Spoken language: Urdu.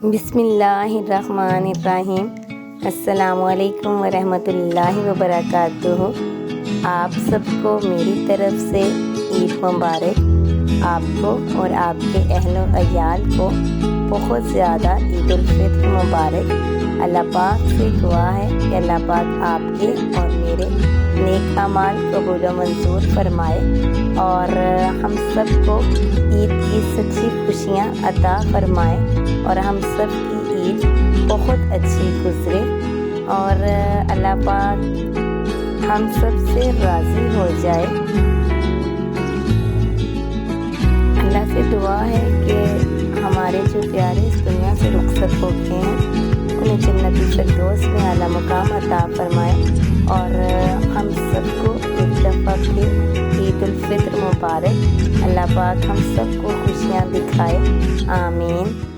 بسم اللہ الرحمن الرحیم۔ السلام علیکم ورحمۃ اللہ وبرکاتہ۔ آپ سب کو میری طرف سے عید مبارک۔ آپ کو اور آپ کے اہل و عیال کو بہت زیادہ عید الفطر مبارک۔ اللہ پاک سے دعا ہے کہ اللہ پاک آپ کے اور میرے نیک اعمال قبول و منظور فرمائے اور ہم سب کو عید کی سچی خوشیاں عطا فرمائے اور ہم سب کی عید بہت اچھی گزرے اور اللہ پاک ہم سب سے راضی ہو جائے۔ اللہ سے دعا ہے کہ ہمارے جو پیارے اس دنیا سے رخصت ہو گئے ہیں انہیں جنت الفردوس میں اعلیٰ مقام عطا فرمائے اور ہم سب کو ایک دفعہ پھر عید الفطر مبارک۔ اللہ پاک ہم سب کو خوشیاں دکھائے، آمین۔